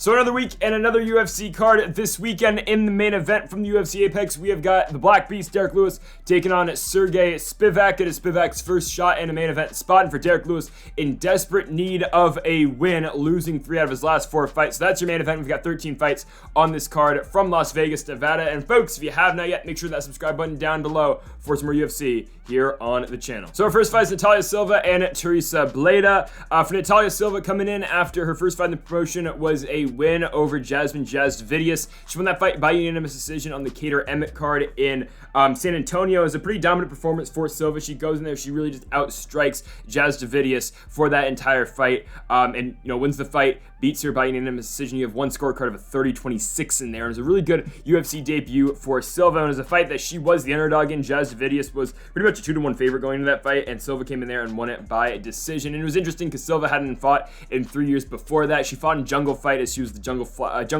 So another week and another UFC card this weekend. In the main event from the UFC Apex, we have got the Black Beast, Derek Lewis, taking on Sergey Spivak. It is Spivak's first shot in a main event spot, and for Derek Lewis, in desperate need of a win, losing 3 out of his last 4 fights. So that's your main event. We've got 13 fights on this card from Las Vegas, Nevada. And folks, if you have not yet, make sure that subscribe button down below for some more UFC here on the channel. So our first fight is Natalia Silva and Teresa Bleda. For Natalia Silva, coming in after her first fight in the promotion was a win over Jasmine Jasvidius. She won that fight by unanimous decision on the Cater Emmett card in San Antonio. It was a pretty dominant performance for Silva. She goes in there, she really just outstrikes Jasvidius for that entire fight, and wins the fight, beats her by unanimous decision. You have one scorecard of a 30-26 in there. It was a really good UFC debut for Silva, and it was a fight that she was the underdog in. Jasvidius was pretty much a 2-1 favorite going into that fight, and Silva came in there and won it by decision. And it was interesting because Silva hadn't fought in 3 years before that. She fought in Jungle Fight as she was the Jungle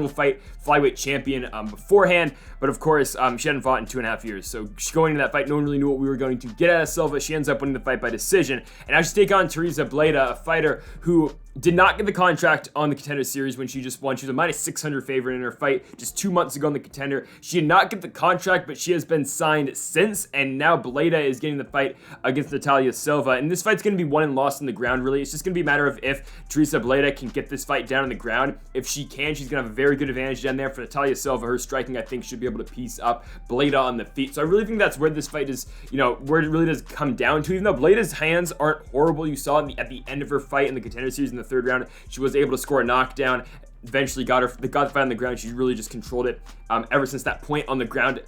Fight flyweight champion beforehand, but of course she hadn't fought in 2.5 years. So going into that fight, no one really knew what we were going to get out of Silva. She ends up winning the fight by decision, and now she's taking on Teresa Bleda, a fighter who did not get the contract on the Contender Series when she just won. She was a minus 600 favorite in her fight just 2 months ago on the Contender. She did not get the contract, but she has been signed since, and now Bleda is getting the fight against Natalia Silva. And this fight's going to be won and lost on the ground, really. It's just going to be a matter of if Teresa Bleda can get this fight down on the ground. If she can, she's going to have a very good advantage down there. For Natalia Silva, her striking, I think, should be able to piece up Bleda on the feet. So I really think that's where this fight is, where it really does come down to. Even though Bleda's hands aren't horrible, you saw at the end of her fight in the Contender Series in the 3rd round, she was able to score a knockdown. Eventually got the fight on the ground. She really just controlled it ever since that point on the ground.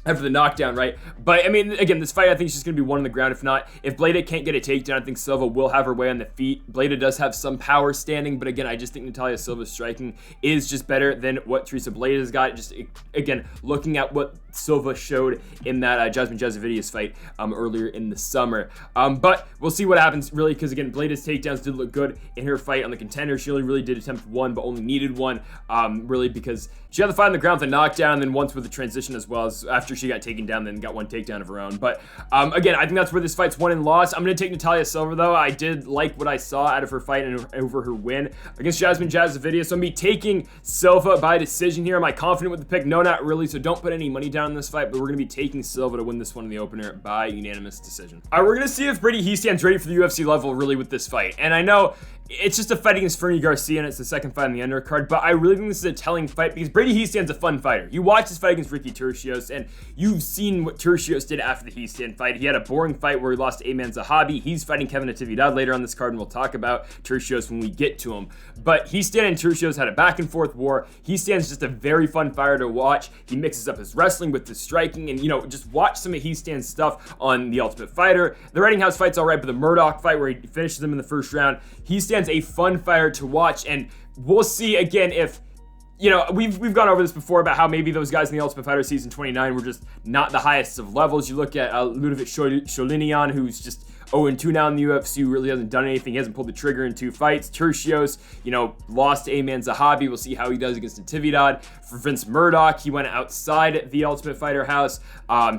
After the knockdown, right? But, I mean, again, this fight, I think, is just going to be won on the ground. If not, if Bleda can't get a takedown, I think Silva will have her way on the feet. Bleda does have some power standing, but again, I just think Natalia Silva's striking is just better than what Teresa Bleda has got. Just, again, looking at what Silva showed in that Jasmine Jasvidius fight earlier in the summer. But we'll see what happens, really, because, again, Bleda's takedowns did look good in her fight on the Contender. She only really did attempt one, but only needed one, really, because she had the fight on the ground with a knockdown, and then once with the transition as well, as after she got taken down, then got one takedown of her own. But again, I think that's where this fight's won and lost. I'm going to take Natalia Silva, though. I did like what I saw out of her fight and over her win against Jasmine Jasvidius. So I'm going to be taking Silva by decision here. Am I confident with the pick? No, not really. So don't put any money down in this fight, but we're going to be taking Silva to win this one in the opener by unanimous decision. All right, we're going to see if Brady Hiestand's ready for the UFC level, really, with this fight. And I know it's just a fight against Fernie Garcia, and it's the second fight on the undercard, but I really think this is a telling fight because Brady Hiestand's a fun fighter. You watch this fight against Ricky Turcios, and you've seen what Turcios did after the Hiestand fight. He had a boring fight where he lost to Ayman Zahabi. He's fighting Kevin Natividad later on this card, and we'll talk about Turcios when we get to him. But Hiestand and Turcios had a back-and-forth war. Hiestand's just a very fun fighter to watch. He mixes up his wrestling with his striking, and, just watch some of Hiestand's stuff on The Ultimate Fighter. The Redding House fight's all right, but the Murdoch fight where he finishes him in the first round, Hiestand's a fun fighter to watch, and we'll see again if we've gone over this before about how maybe those guys in the Ultimate Fighter Season 29 were just not the highest of levels. You look at Ludovic Sholinian, who's just 0-2 now in the UFC, who really hasn't done anything. He hasn't pulled the trigger in 2 fights. Turcios, lost to Ayman Zahabi. We'll see how he does against Natividad. For Vince Murdoch, he went outside the Ultimate Fighter house.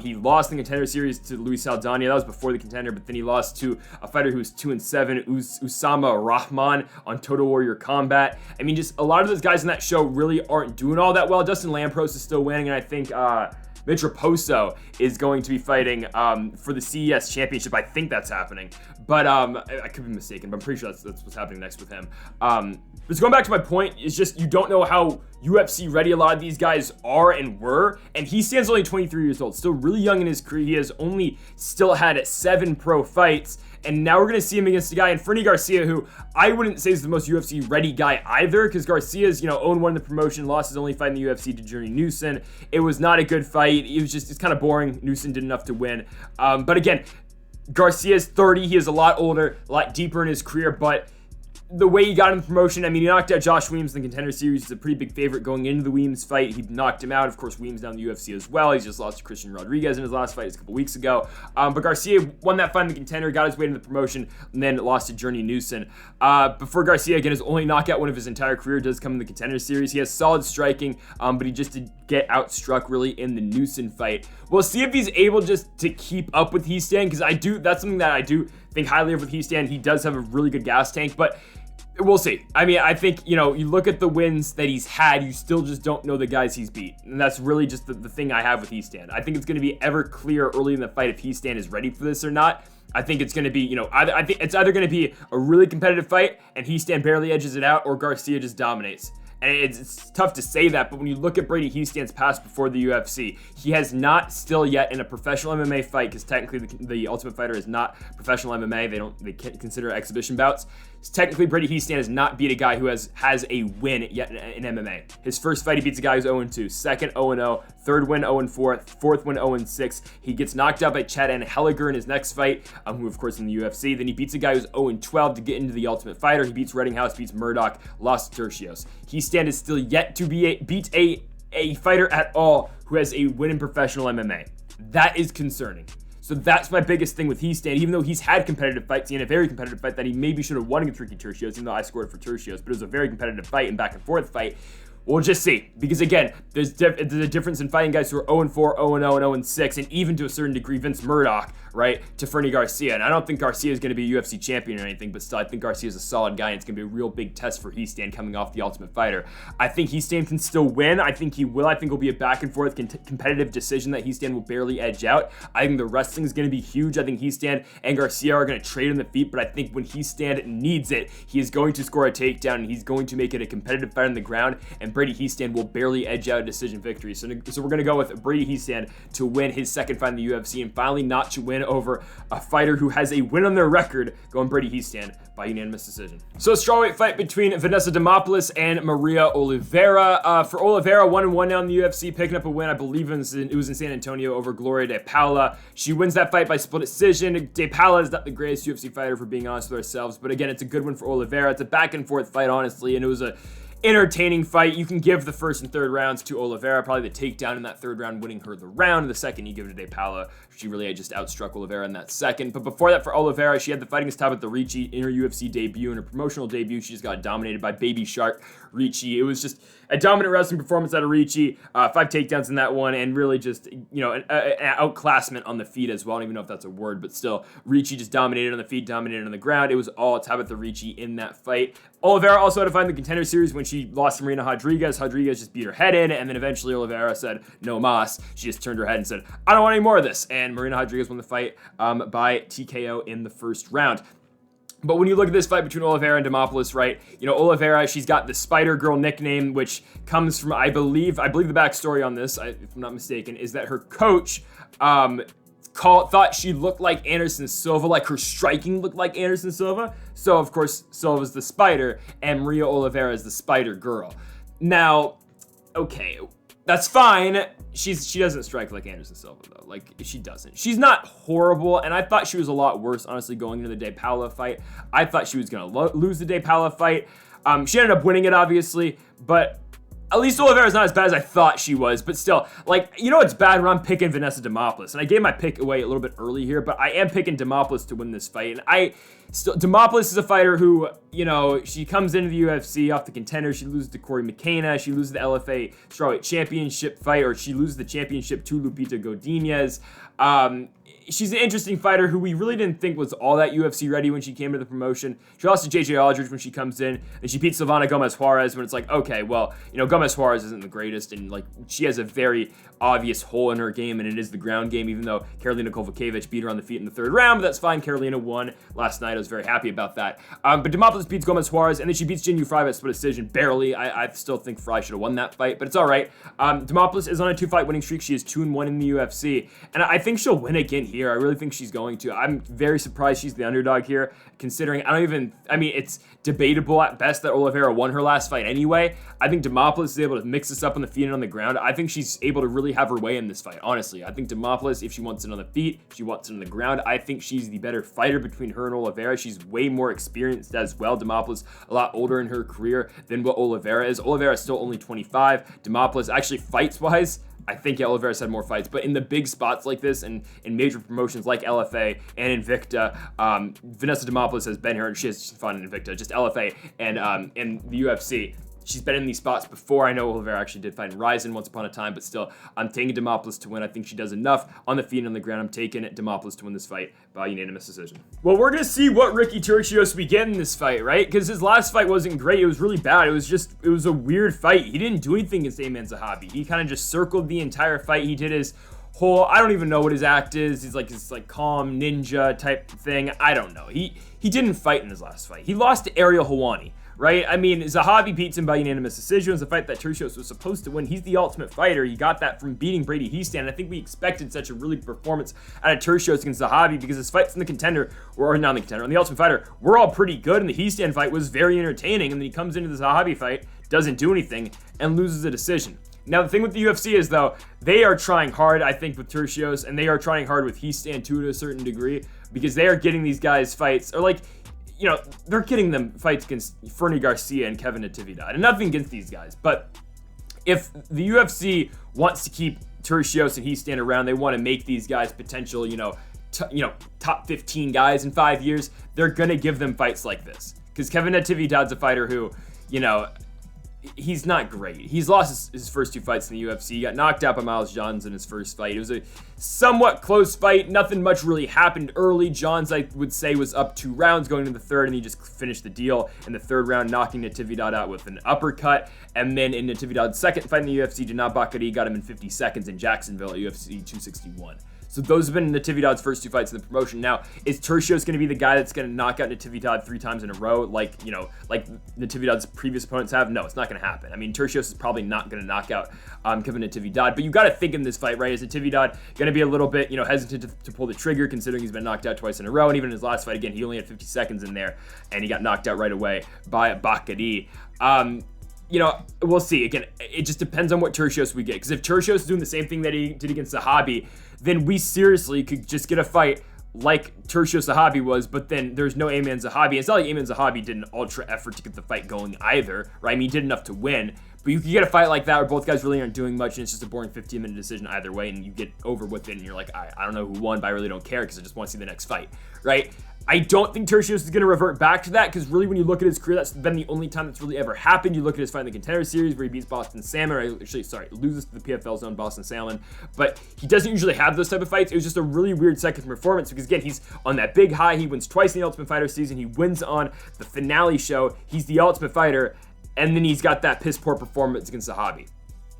He lost in the Contender Series to Luis Saldana. That was before the Contender, but then he lost to a fighter who was 2-7, Usama Rahman on Total Warrior Combat. I mean, just a lot of those guys in that show really aren't doing all that well. Dustin Lampros is still winning, and I think Mitch Raposo is going to be fighting for the CES Championship. I think that's happening, but I could be mistaken, but I'm pretty sure that's what's happening next with him. But going back to my point, is just you don't know how UFC ready a lot of these guys are and were, and he stands only 23 years old, still really young in his career. He has only still had 7 pro fights, and now we're going to see him against a guy in Fernie Garcia, who I wouldn't say is the most UFC ready guy either, because Garcia's, 0-1 in the promotion, lost his only fight in the UFC to Journey Newson. It was not a good fight. It's kind of boring. Newson did enough to win. But again, Garcia's 30. He is a lot older, a lot deeper in his career, but the way he got in the promotion, I mean, he knocked out Josh Weems in the Contender Series. He's a pretty big favorite going into the Weems fight. He knocked him out. Of course, Weems down in the UFC as well. He's just lost to Christian Rodriguez in his last fight a couple weeks ago. But Garcia won that fight in the Contender, got his way into the promotion, and then lost to Journey Newson. Before Garcia, again, his only knockout win of his entire career does come in the Contender Series. He has solid striking, but he just did get outstruck really in the Newson fight. We'll see if he's able just to keep up with Hiestand, because that's something that I do think highly of with Hiestand. He does have a really good gas tank, but We'll see. I mean, I think, you look at the wins that he's had, you still just don't know the guys he's beat. And that's really just the thing I have with Hiestand. I think it's going to be ever clear early in the fight if Hiestand is ready for this or not. I think it's going to be, I think it's either going to be a really competitive fight and Hiestand barely edges it out, or Garcia just dominates. And it's tough to say that, but when you look at Brady Hiestand's past before the UFC, he has not still yet in a professional MMA fight, because technically the Ultimate Fighter is not professional MMA. They can't consider exhibition bouts. So technically, Brady Hiestand has not beat a guy who has a win yet in MMA. His first fight, he beats a guy who's 0-2, second 0-0, third win 0-4, fourth win 0-6. He gets knocked out by Chad Anheliger in his next fight, who of course in the UFC. Then he beats a guy who's 0-12 to get into the Ultimate Fighter. He beats Reddinghouse, beats Murdoch, lost to Turcios. Hiestand is still yet to beat a fighter at all who has a win in professional MMA. That is concerning. So that's my biggest thing with Hiestand. Even though he's had competitive fights, he had a very competitive fight that he maybe should have won against Ricky Turcios, even though I scored for Turcios, but it was a very competitive fight and back and forth fight. We'll just see, because again, there's a difference in fighting guys who are 0-4, 0-0, and 0-6, and even to a certain degree, Vince Murdoch, right, to Fernie Garcia. And I don't think Garcia is going to be a UFC champion or anything, but still, I think Garcia is a solid guy, and it's going to be a real big test for Hiestand coming off the Ultimate Fighter. I think Hiestand can still win. I think he will. I think it'll be a back-and-forth competitive decision that Hiestand will barely edge out. I think the wrestling is going to be huge. I think Hiestand and Garcia are going to trade on the feet, but I think when Hiestand needs it, he is going to score a takedown, and he's going to make it a competitive fight on the ground, and Brady Hiestand will barely edge out a decision victory. So we're going to go with Brady Hiestand to win his second fight in the UFC, and finally not to win over a fighter who has a win on their record, going Brady Hiestand by unanimous decision. So a strawweight fight between Vanessa Demopoulos and Maria Oliveira. For Oliveira, 1-1 now in the UFC, picking up a win. I believe it was in San Antonio over Gloria De Paula. She wins that fight by split decision. De Paula is not the greatest UFC fighter, for being honest with ourselves, but again, it's a good win for Oliveira. It's a back and forth fight, honestly, and it was a entertaining fight. You can give the first and third rounds to Oliveira, probably the takedown in that third round, winning her the round. The second, you give it to De Paula. She really just outstruck Oliveira in that second. But before that, for Oliveira, she had the fight against Tabitha Ricci in her UFC debut. In her promotional debut, she just got dominated by Baby Shark Ricci. It was just a dominant wrestling performance out of Ricci. 5 takedowns in that one, and really just, an outclassment on the feet as well. I don't even know if that's a word, but still, Ricci just dominated on the feet, dominated on the ground. It was all Tabitha Ricci in that fight. Oliveira also had to find the contender series when she lost to Marina Rodriguez. Rodriguez just beat her head in, and then eventually Oliveira said, no mas. She just turned her head and said, I don't want any more of this. And Marina Rodriguez won the fight by TKO in the first round. But when you look at this fight between Oliveira and Demopoulos, right, Oliveira, she's got the Spider Girl nickname, which comes from, I believe the backstory on this, if I'm not mistaken, is that her coach thought she looked like Anderson Silva, like her striking looked like Anderson Silva. So, of course, Silva's the Spider, and Maria Oliveira is the Spider Girl. Now, okay, that's fine. She doesn't strike like Anderson Silva, though. Like, she doesn't. She's not horrible, and I thought she was a lot worse, honestly, going into the De Paula fight. I thought she was going to lose the De Paula fight. She ended up winning it, obviously, but at least Oliveira's not as bad as I thought she was, but still, it's bad when I'm picking Vanessa Demopoulos, and I gave my pick away a little bit early here, but I am picking Demopoulos to win this fight, and Demopoulos is a fighter who, she comes into the UFC off the contender. She loses to Corey McKenna. She loses the LFA strawweight championship fight, or she loses the championship to Lupita Godinez. She's an interesting fighter who we really didn't think was all that UFC ready when she came to the promotion. She lost to JJ Aldridge when she comes in, and she beats Silvana Gomez Juarez when it's like, okay, well, Gomez Juarez isn't the greatest, and she has a very obvious hole in her game, and it is the ground game, even though Karolina Kovacevic beat her on the feet in the third round, but that's fine. Karolina won last night. I was very happy about that. But Demopoulos beats Gomez Juarez, and then she beats Jinyu Fry by split decision, barely. I still think Fry should have won that fight, but it's all right. Demopoulos is on a 2-fight winning streak. She is 2-1 in the UFC, and I think she'll win again here. I really think she's going to. I'm very surprised she's the underdog here, considering it's debatable at best that Oliveira won her last fight anyway. I think Demopoulos is able to mix this up on the feet and on the ground. I think she's able to really have her way in this fight, honestly. I think Demopoulos, if she wants it on the feet, she wants it on the ground. I think she's the better fighter between her and Oliveira. She's way more experienced as well. Demopoulos a lot older in her career than what Oliveira is. Oliveira is still only 25. Demopoulos, actually, fights-wise, I think Oliveira's had more fights, but in the big spots like this and in major promotions like LFA and Invicta, Vanessa Demopoulos has been here, and she has fun in Invicta, just LFA and in the UFC. she's been in these spots before. I know Oliveira actually did fight in Ryzen once upon a time, but still, I'm taking Demopoulos to win. I think she does enough on the feet and on the ground. I'm taking Demopoulos to win this fight by unanimous decision. Well, we're going to see what Ricky Turcios we get in this fight, right? Because his last fight wasn't great. It was really bad. It was a weird fight. He didn't do anything against Ayman Zahabi. He kind of just circled the entire fight. He did his whole, I don't even know what his act is. He's like this like calm ninja type thing. I don't know. He didn't fight in his last fight. He lost to Ariel Helwani, right? I mean, Zahabi beats him by unanimous decision. It was a fight that Turcios was supposed to win. He's the ultimate fighter. He got that from beating Brady Hiestand. I think we expected such a really good performance out of Turcios against Zahabi because his fights in the contender, or not in the contender, on the ultimate fighter, were all pretty good. And the Hiestand fight was very entertaining. And then he comes into the Zahabi fight, doesn't do anything, and loses a decision. Now, the thing with the UFC is, though, they are trying hard, I think, with Turcios, and they are trying hard with Hiestand, too, to a certain degree, because they are getting these guys fights, or like, you know, they're getting them fights against Fernie Garcia and Kevin Natividad, and nothing against these guys, but if the UFC wants to keep Turcios and Hiestand around, they want to make these guys potential, top 15 guys in 5 years, they're going to give them fights like this, because Kevin Natividad's a fighter who, he's not great. He's lost his first 2 fights in the UFC. He got knocked out by Miles Johns in his first fight. It was a somewhat close fight. Nothing much really happened early. Johns, I would say, was up 2 rounds going into the third, and he just finished the deal in the third round, knocking Natividad out with an uppercut. And then in Natividad's second fight in the UFC, Janab Bakary got him in 50 seconds in Jacksonville at UFC 261. So those have been Natividad's first 2 fights in the promotion. Now, is Turcios going to be the guy that's going to knock out Natividad 3 times in a row like Natividad's previous opponents have? No, it's not going to happen. I mean, Turcios is probably not going to knock out Kevin Natividad, but you got to think in this fight, right? Is Natividad going to be a little bit, hesitant to pull the trigger considering he's been knocked out twice in a row? And even in his last fight, again, he only had 50 seconds in there and he got knocked out right away by Bakary. We'll see. Again, it just depends on what Turcios we get. Because if Turcios is doing the same thing that he did against Zahabi, then we seriously could just get a fight like Turcios Zahabi was, but then there's no Ayman Zahabi. It's not like Ayman Zahabi did an ultra effort to get the fight going either, right? I mean, he did enough to win, but you could get a fight like that where both guys really aren't doing much and it's just a boring 15-minute decision either way, and you get over with it and you're like, I don't know who won, but I really don't care because I just want to see the next fight, right? I don't think Turcios is going to revert back to that because really when you look at his career, that's been the only time that's really ever happened. You look at his fight in the Contender Series where he beats Boston Salmon, loses to the PFL zone Boston Salmon, but he doesn't usually have those type of fights. It was just a really weird second performance because again, he's on that big high. He wins twice in the Ultimate Fighter season. He wins on the finale show. He's the Ultimate Fighter, and then he's got that piss poor performance against Zahabi,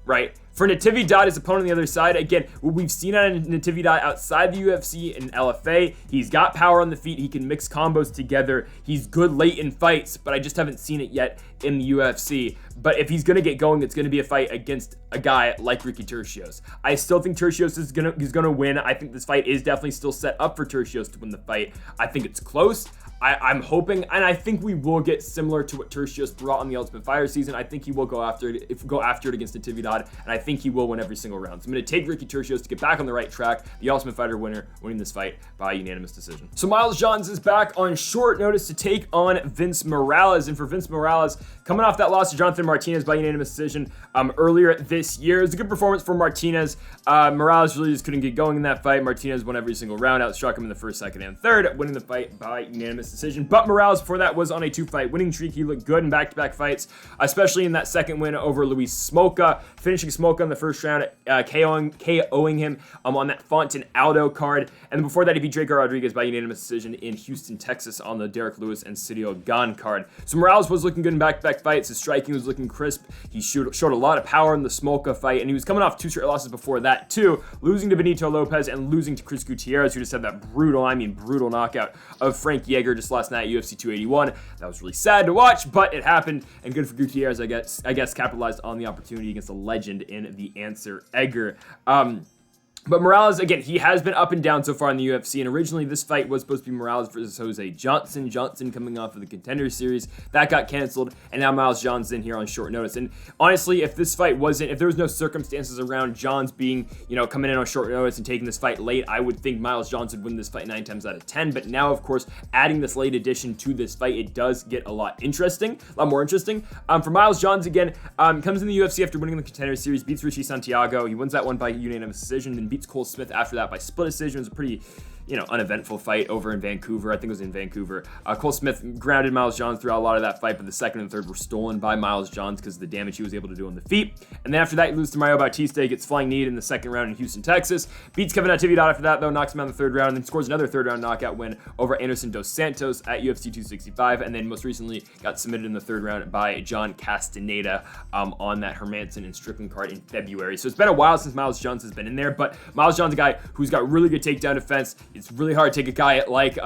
right? For Natividad, his opponent on the other side, again, what we've seen out of Natividad outside the UFC and LFA, he's got power on the feet, he can mix combos together, he's good late in fights, but I just haven't seen it yet in the UFC. But if he's going to get going, it's going to be a fight against a guy like Ricky Turcios. I still think Turcios is going to win. I think this fight is definitely still set up for Turcios to win the fight. I think it's close. I'm hoping, and I think we will get similar to what Turcios brought on the Ultimate Fighter season. I think he will go after it against Natividad, and I think he will win every single round. So I'm going to take Ricky Turcios to get back on the right track. The Ultimate Fighter winner winning this fight by unanimous decision. So Miles Johns is back on short notice to take on Vince Morales, and for Vince Morales, coming off that loss to Jonathan Martinez by unanimous decision earlier this year, it was a good performance for Martinez. Morales really just couldn't get going in that fight. Martinez won every single round, outstruck him in the first, second, and third, winning the fight by unanimous decision. But Morales before that was on a 2-fight winning streak. He looked good in back-to-back fights, especially in that second win over Luis Smolka, finishing Smolka in the first round, KOing him on that Fonten Aldo card. And then before that, he beat Draco Rodriguez by unanimous decision in Houston, Texas on the Derek Lewis and Cirio Gan card. So Morales was looking good in back-to-back fights. His striking was looking crisp. He showed a lot of power in the Smolka fight, and he was coming off 2 straight losses before that too, losing to Benito Lopez and losing to Chris Gutierrez, who just had that brutal knockout of Frank Yeager just last night at UFC 281. That was really sad to watch, but it happened, and good for Gutierrez, I guess capitalized on the opportunity against a legend in the Answer Egger. But Morales, again, he has been up and down so far in the UFC, and originally this fight was supposed to be Morales versus Jose Johnson. Johnson coming off of the Contender Series. That got canceled, and now Miles Johns in here on short notice. And honestly, if there was no circumstances around Johns being, coming in on short notice and taking this fight late, I would think Miles Johns would win this fight 9 times out of 10. But now, of course, adding this late addition to this fight, it does get a lot more interesting. For Miles Johns, again, comes in the UFC after winning the Contender Series, beats Richie Santiago. He wins that one by unanimous decision, then beats Cole Smith after that by split decision. It was a pretty uneventful fight over in Vancouver. I think it was in Vancouver. Cole Smith grounded Miles Johns throughout a lot of that fight, but the second and third were stolen by Miles Johns because of the damage he was able to do on the feet. And then after that, he loses to Mario Bautista, gets flying knee in the second round in Houston, Texas. Beats Kevin Natividad after that, though, knocks him out in the third round, and then scores another third round knockout win over Anderson Dos Santos at UFC 265, and then most recently got submitted in the third round by John Castaneda on that Hermanson and Strickland card in February. So it's been a while since Miles Johns has been in there, but Miles Johns is a guy who's got really good takedown defense. It's really hard to take a guy like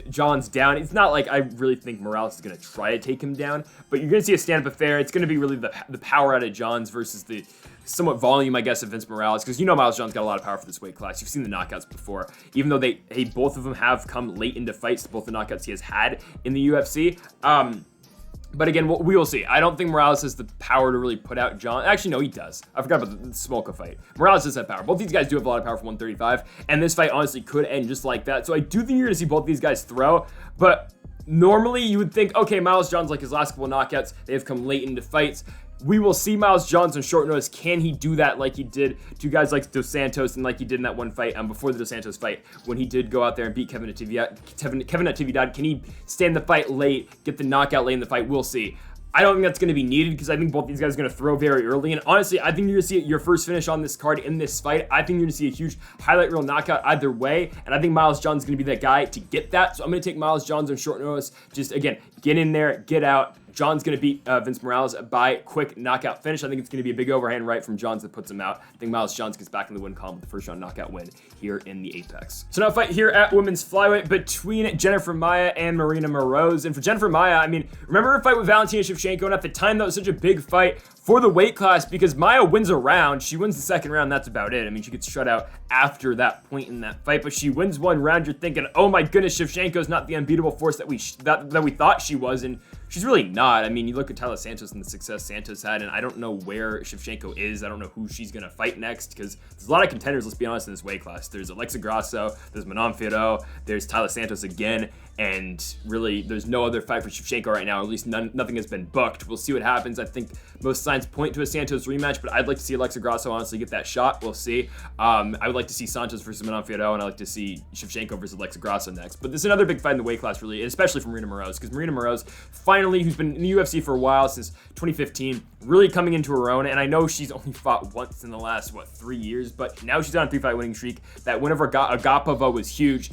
Johns down. It's not like I really think Morales is going to try to take him down, but you're going to see a stand-up affair. It's going to be really the power out of Johns versus the somewhat volume, I guess, of Vince Morales, because Miles Johns got a lot of power for this weight class. You've seen the knockouts before, even though both of them have come late into fights, both the knockouts he has had in the UFC. But again, we will see. I don't think Morales has the power to really put out John. Actually, no, he does. I forgot about the Smolka fight. Morales does have power. Both these guys do have a lot of power for 135, and this fight honestly could end just like that. So I do think you're going to see both these guys throw, but normally you would think, okay, Miles Johns, like his last couple of knockouts, they have come late into fights. We will see Miles Johns on short notice. Can he do that like he did to guys like Dos Santos and like he did in that one fight before the Dos Santos fight when he did go out there and beat Kevin Natividad? Can he stand the fight late, get the knockout late in the fight? We'll see. I don't think that's going to be needed because I think both these guys are going to throw very early. And honestly, I think you're going to see your first finish on this card in this fight. I think you're going to see a huge highlight reel knockout either way. And I think Miles Johns is going to be that guy to get that. So I'm going to take Miles Johns on short notice. Just, again, get in there, get out. John's going to beat Vince Morales by quick knockout finish. I think it's going to be a big overhand right from Johns that puts him out. I think Miles Johns gets back in the win column with the first round knockout win here in the Apex. So now a fight here at women's flyweight between Jennifer Maia and Marina Moroz. And for Jennifer Maia, remember her fight with Valentina Shevchenko? And at the time, that was such a big fight for the weight class because Maia wins a round. She wins the second round. That's about it. She gets shut out after that point in that fight, but she wins one round. You're thinking, oh my goodness, Shevchenko's not the unbeatable force that we thought she was, and she's really not. You look at Tyler Santos and the success Santos had, and I don't know where Shevchenko is. I don't know who she's going to fight next because there's a lot of contenders, let's be honest, in this weight class. There's Alexa Grasso, there's Manon Fiorot, there's Tyler Santos again, and really there's no other fight for Shevchenko right now, or at least nothing has been booked. We'll see what happens. I think most signs point to a Santos rematch, but I'd like to see Alexa Grasso honestly get that shot. We'll see. I would like to see Santos versus Manon Fiorot, and I'd like to see Shevchenko versus Alexa Grasso next. But this is another big fight in the weight class, really, especially for Marina Moroz, because Marina Moroz, finally, who's been in the UFC for a while, since 2015, really coming into her own, and I know she's only fought once in the last, 3 years, but now she's on a 3-fight winning streak. That win over Agapova was huge.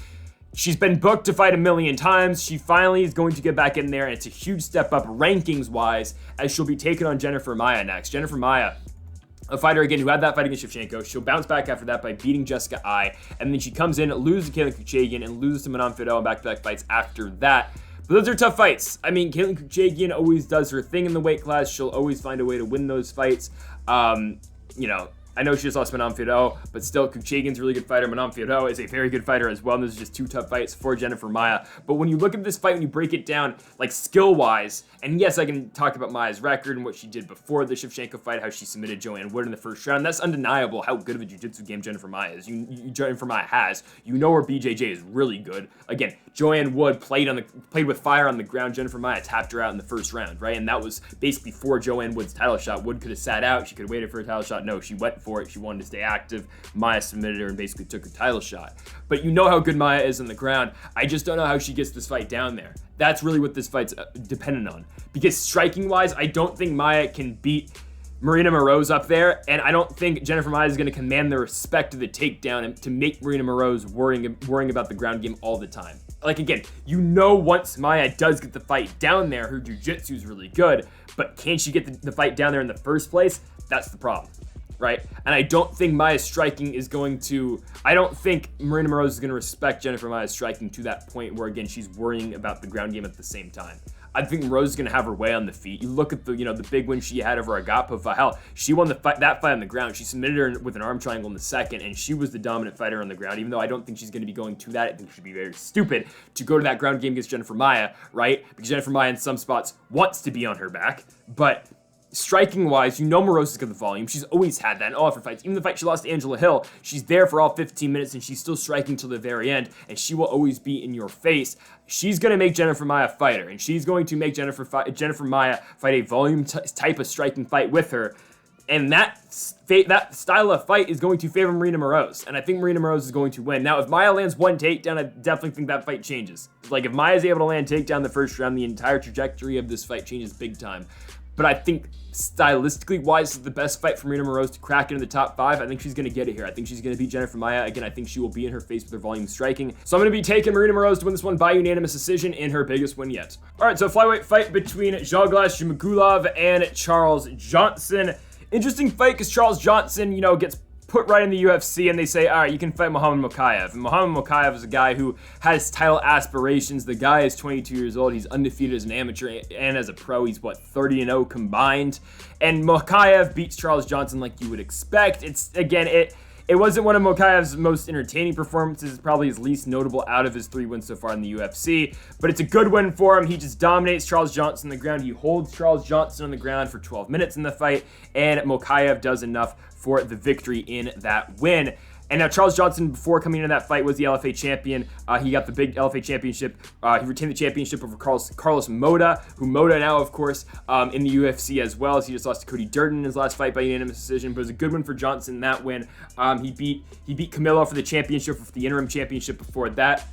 She's been booked to fight a million times. She finally is going to get back in there, and it's a huge step up rankings-wise as she'll be taking on Jennifer Maia next. Jennifer Maia, a fighter, again, who had that fight against Shevchenko. She'll bounce back after that by beating Jessica Ai, and then she comes in, loses to Katlyn Kuchagian, and loses to Manon Fiorot in back-to-back fights after that. But those are tough fights. Katlyn Kuchagian always does her thing in the weight class. She'll always find a way to win those fights. I know she just lost Manon Fiorot, but still, Kuchagian's a really good fighter. Manon Fiorot is a very good fighter as well, and those are just two tough fights for Jennifer Maia. But when you look at this fight, when you break it down, skill-wise, and yes, I can talk about Maia's record and what she did before the Shevchenko fight, how she submitted Joanne Wood in the first round. That's undeniable how good of a jiu-jitsu game Jennifer Maia is. Jennifer Maia has. You know her BJJ is really good. Again, Joanne Wood played with fire on the ground. Jennifer Maia tapped her out in the first round, right? And that was basically for Joanne Wood's title shot. Wood could have sat out. She could have waited for a title shot. No, she went for it. She wanted to stay active. Maia submitted her and basically took a title shot. But you know how good Maia is on the ground. I just don't know how she gets this fight down there. That's really what this fight's dependent on. Because striking-wise, I don't think Maia can beat Marina Moroz up there, and I don't think Jennifer Maia is going to command the respect of the takedown and to make Marina Moroz worrying about the ground game all the time. Again, once Maia does get the fight down there, her jiu-jitsu is really good, but can she get the fight down there in the first place? That's the problem, right? And I don't think Maia's striking is going to... I don't think Marina Moroz is going to respect Jennifer Maia's striking to that point where, again, she's worrying about the ground game at the same time. I think Moroz is going to have her way on the feet. You look at the big win she had over Agapova. Hell, she won that fight on the ground. She submitted her with an arm triangle in the second, and she was the dominant fighter on the ground. Even though I don't think she's going to be going to that, I think she'd be very stupid to go to that ground game against Jennifer Maia, right? Because Jennifer Maia in some spots wants to be on her back, but striking-wise, Moroz has got the volume. She's always had that in all of her fights. Even the fight she lost to Angela Hill, she's there for all 15 minutes, and she's still striking till the very end, and she will always be in your face. She's going to make Jennifer Maia fight her, and she's going to make Jennifer Maia fight a volume type of striking fight with her. And that style of fight is going to favor Marina Moroz. And I think Marina Moroz is going to win. Now, if Maia lands one takedown, I definitely think that fight changes. Like, if Maia is able to land takedown the first round, the entire trajectory of this fight changes big time. But I think stylistically wise, this is the best fight for Marina Moroz to crack into the top 5. I think she's going to get it here. I think she's going to beat Jennifer Maia. Again, I think she will be in her face with her volume striking. So I'm going to be taking Marina Moroz to win this one by unanimous decision in her biggest win yet. All right, so flyweight fight between Zhumagulov and Charles Johnson. Interesting fight because Charles Johnson, you know, gets put right in the UFC and they say, all right, you can fight Muhammad Mokaev. And Muhammad Mokaev is a guy who has title aspirations. The guy is 22 years old. He's undefeated as an amateur and as a pro. He's, 30-0 combined. And Mokaev beats Charles Johnson like you would expect. It wasn't one of Mokaev's most entertaining performances. It's probably his least notable out of his 3 wins so far in the UFC. But it's a good win for him. He just dominates Charles Johnson on the ground. He holds Charles Johnson on the ground for 12 minutes in the fight. And Mokaev does enough for the victory in that win. And now Charles Johnson, before coming into that fight, was the LFA champion. He got the big LFA championship. He retained the championship over Carlos Moda, who Moda now, of course, in the UFC as well, as he just lost to Cody Durden in his last fight by unanimous decision. But it was a good win for Johnson in that win. He beat Camilo for the championship, for the interim championship before that.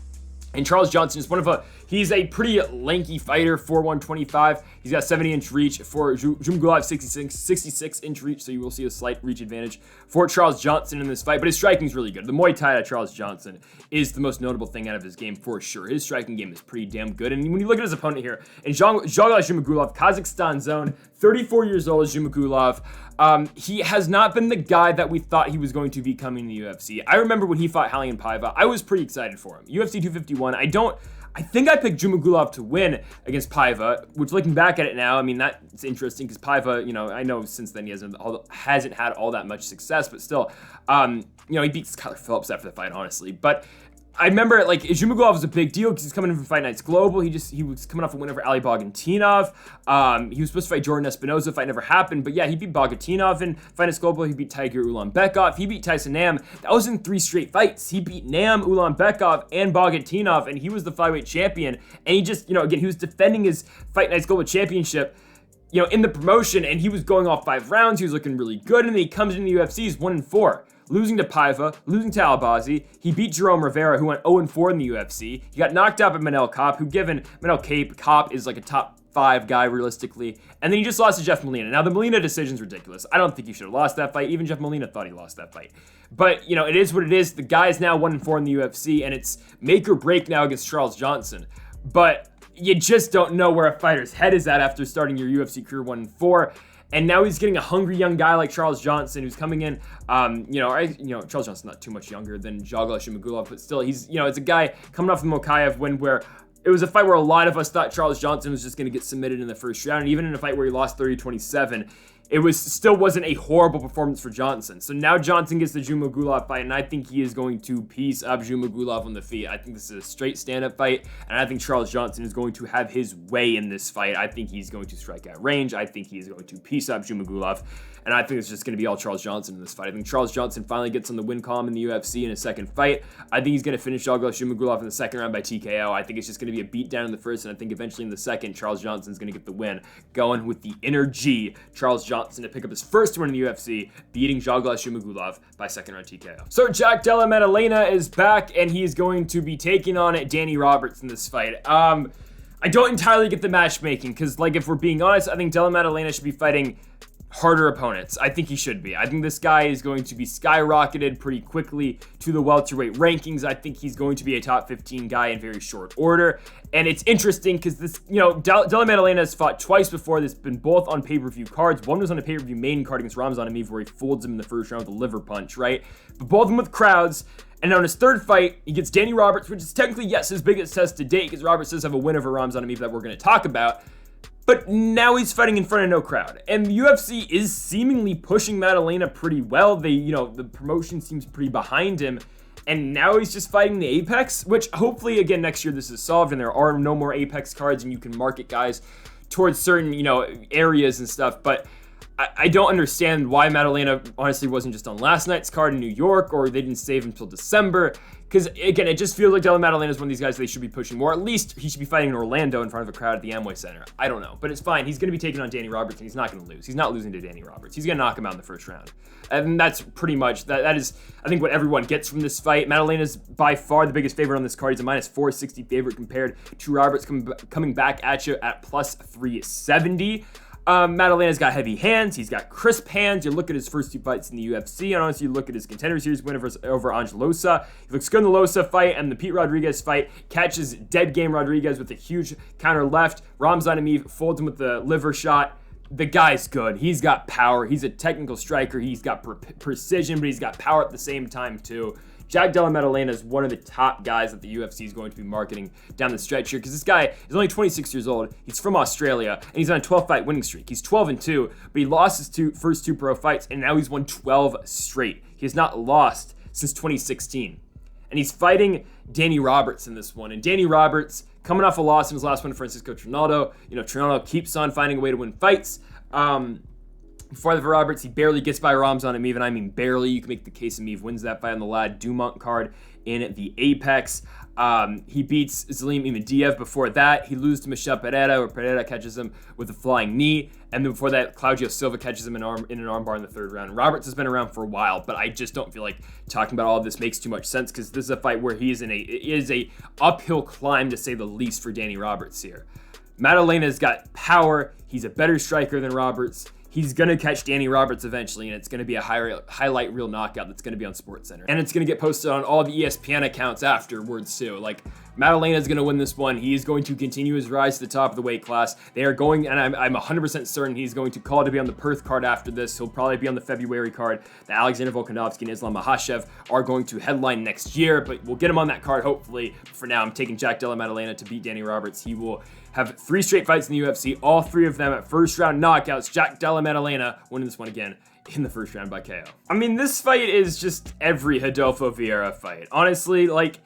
And Charles Johnson is he's a pretty lanky fighter, 4'1", 125. He's got 70-inch reach for Zhumagulov, 66-inch reach, so you will see a slight reach advantage for Charles Johnson in this fight. But his striking is really good. The Muay Thai of Charles Johnson is the most notable thing out of his game for sure. His striking game is pretty damn good. And when you look at his opponent here, and Zhumagulov, Kazakhstan zone, 34 years old is Zhumagulov. He has not been the guy that we thought he was going to be coming to the UFC. I remember when he fought Raulian Paiva, I was pretty excited for him. UFC 251, I think I picked Zhumagulov to win against Paiva, which looking back at it now, I mean, that's interesting because Paiva, you know, I know since then he hasn't had all that much success, but still, you know, he beats Skylar Phillips after the fight, honestly. But I remember, Zhumagulov was a big deal because he's coming in from Fight Nights Global. He was coming off a win over Ali Bogatinov. He was supposed to fight Jordan Espinoza. Fight never happened. But yeah, he beat Bogatinov in Fight Nights Global. He beat Tiger Ulanbekov. He beat Tyson Nam. That was in 3 straight fights. He beat Nam, Ulanbekov, and Bogatinov, and he was the flyweight champion. And he just, you know, again, he was defending his Fight Nights Global championship, you know, in the promotion, and he was going off 5 rounds. He was looking really good, and then he comes into the UFC, he's 1-4. Losing to Paiva, losing to Albazi. He beat Jerome Rivera, who went 0-4 in the UFC. He got knocked out by Manel Kopp, who given Manel Kopp is like a top 5 guy realistically. And then he just lost to Jeff Molina. Now, the Molina decision's ridiculous. I don't think he should have lost that fight. Even Jeff Molina thought he lost that fight. But, you know, it is what it is. The guy is now 1-4 in the UFC, and it's make or break now against Charles Johnson. But you just don't know where a fighter's head is at after starting your UFC career 1-4. And now he's getting a hungry young guy like Charles Johnson, who's coming in. Charles Johnson's not too much younger than Zhumagulov, but still, it's a guy coming off the Mokaev win where it was a fight where a lot of us thought Charles Johnson was just going to get submitted in the first round, and even in a fight where he lost 30-27. It still wasn't a horrible performance for Johnson. So now Johnson gets the Zhumagulov fight, and I think he is going to piece up Zhumagulov on the feet. I think this is a straight stand-up fight, and I think Charles Johnson is going to have his way in this fight. I think he's going to strike at range. I think he's going to piece up Zhumagulov, and I think it's just going to be all Charles Johnson in this fight. I think Charles Johnson finally gets on the win column in the UFC in his second fight. I think he's going to finish Zhumagulov in the second round by TKO. I think it's just going to be a beatdown in the first, and I think eventually in the second, Charles Johnson's going to get the win. Going with the energy, Charles Johnson to pick up his first win in the UFC, beating Zhumagulov by second round TKO. So Jack Della Maddalena is back, and he's going to be taking on Danny Roberts in this fight. I don't entirely get the matchmaking, because, if we're being honest, I think Della Maddalena should be fighting harder opponents. I think he should be. I think this guy is going to be skyrocketed pretty quickly to the welterweight rankings. I think he's going to be a top 15 guy in very short order. And it's interesting because this, Della Maddalena has fought twice before. This been both on pay-per-view cards. One was on a pay-per-view main card against Ramzan Ameev where he folds him in the first round with a liver punch, right? But both of them with crowds. And on his third fight, he gets Danny Roberts, which is technically, yes, his biggest test to date because Roberts does have a win over Ramzan Ameev that we're going to talk about. But now he's fighting in front of no crowd. And the UFC is seemingly pushing Maddalena pretty well. The promotion seems pretty behind him. And now he's just fighting the Apex, which hopefully, again, next year this is solved and there are no more Apex cards and you can market guys towards certain, areas and stuff. But I don't understand why Maddalena honestly wasn't just on last night's card in New York or they didn't save him until December. Because, again, it just feels like Della Maddalena is one of these guys they should be pushing more. At least he should be fighting in Orlando in front of a crowd at the Amway Center. I don't know. But it's fine. He's going to be taking on Danny Roberts, and he's not going to lose. He's not losing to Danny Roberts. He's going to knock him out in the first round. And that's pretty much, that is, I think, what everyone gets from this fight. Maddalena is by far the biggest favorite on this card. He's a minus 460 favorite compared to Roberts coming back at you at plus 370. Maddalena's got heavy hands. He's got crisp hands. You look at his first 2 fights in the UFC, and honestly, you look at his Contender Series win over Angelosa. He looks good in the Losa fight, and the Pete Rodriguez fight catches dead game Rodriguez with a huge counter left. Ramzan Emeev folds him with the liver shot. The guy's good. He's got power. He's a technical striker. He's got precision, but he's got power at the same time, too. Jack Della Maddalena is one of the top guys that the UFC is going to be marketing down the stretch here, because this guy is only 26 years old. He's from Australia, and he's on a 12-fight winning streak. He's 12-2, but he lost his first two pro fights, and now he's won 12 straight. He has not lost since 2016. And he's fighting Danny Roberts in this one. And Danny Roberts, coming off a loss in his last one to Francisco Trinaldo. Trinaldo keeps on finding a way to win fights. Before the Roberts, he barely gets by Ramzan Emeev, and I mean barely. You can make the case Emeev wins that fight on the Lad Dumont card in the Apex. He beats Zelim Imadaev. Before that, he loses to Michel Pereira, where Pereira catches him with a flying knee. And then before that, Claudio Silva catches him in an armbar in the third round. Roberts has been around for a while, but I just don't feel like talking about all of this makes too much sense, because this is a fight where it is a uphill climb, to say the least, for Danny Roberts here. Maddalena's got power. He's a better striker than Roberts. He's going to catch Danny Roberts eventually, and it's going to be a highlight reel knockout that's going to be on SportsCenter. And it's going to get posted on all the ESPN accounts afterwards, too. Like, Maddalena's going to win this one. He is going to continue his rise to the top of the weight class. They are going, and I'm 100% certain he's going to call to be on the Perth card after this. He'll probably be on the February card. The Alexander Volkanovski and Islam Makhachev are going to headline next year, but we'll get him on that card, hopefully. For now, I'm taking Jack Della Maddalena to beat Danny Roberts. He will have 3 straight fights in the UFC, all 3 of them at first round knockouts. Jack Della Maddalena winning this one again in the first round by KO. I mean, this fight is just every Rodolfo Vieira fight. Honestly, like,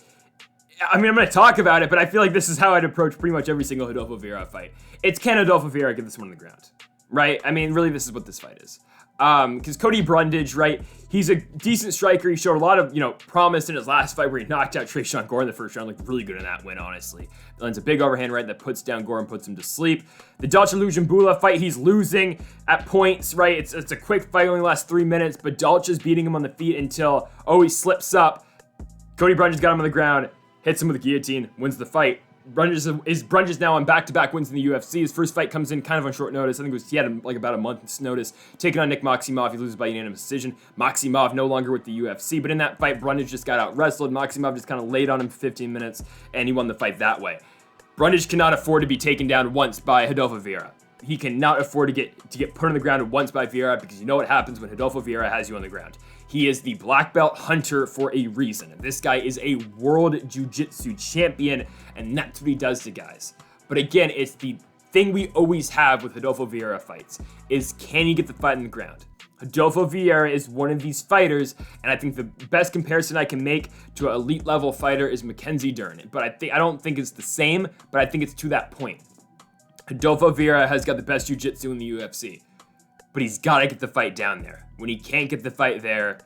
I'm going to talk about it, but I feel like this is how I'd approach pretty much every single Rodolfo Vieira fight. It's, can Rodolfo Vieira get this one on the ground? Right? I mean, really, this is what this fight is. Because Cody Brundage, right, he's a decent striker. He showed a lot of, promise in his last fight where he knocked out Tresean Gore in the first round. Looked really good in that win, honestly. Lands a big overhand right that puts down Gore and puts him to sleep. The Dalcha Lujanbula fight, he's losing at points, right? It's a quick fight, only lasts 3 minutes, but Dalcha's beating him on the feet until, he slips up. Cody Brundage got him on the ground, hits him with a guillotine, wins the fight. Brundage is now on back-to-back wins in the UFC. His first fight comes in kind of on short notice. I think he had about a month's notice. Taking on Nick Maximov, he loses by unanimous decision. Maximov no longer with the UFC, but in that fight, Brundage just got out-wrestled. Maximov just kind of laid on him for 15 minutes, and he won the fight that way. Brundage cannot afford to be taken down once by Rodolfo Vieira. He cannot afford to get put on the ground once by Vieira, because you know what happens when Rodolfo Vieira has you on the ground. He is the black belt hunter for a reason. This guy is a world jiu-jitsu champion, and that's what he does to guys. But again, it's the thing we always have with Rodolfo Vieira fights, is can he get the fight on the ground? Rodolfo Vieira is one of these fighters, and I think the best comparison I can make to an elite level fighter is Mackenzie Dern. But I don't think it's the same, but I think it's to that point. Rodolfo Vieira has got the best jiu-jitsu in the UFC, but he's got to get the fight down there. When he can't get the fight there,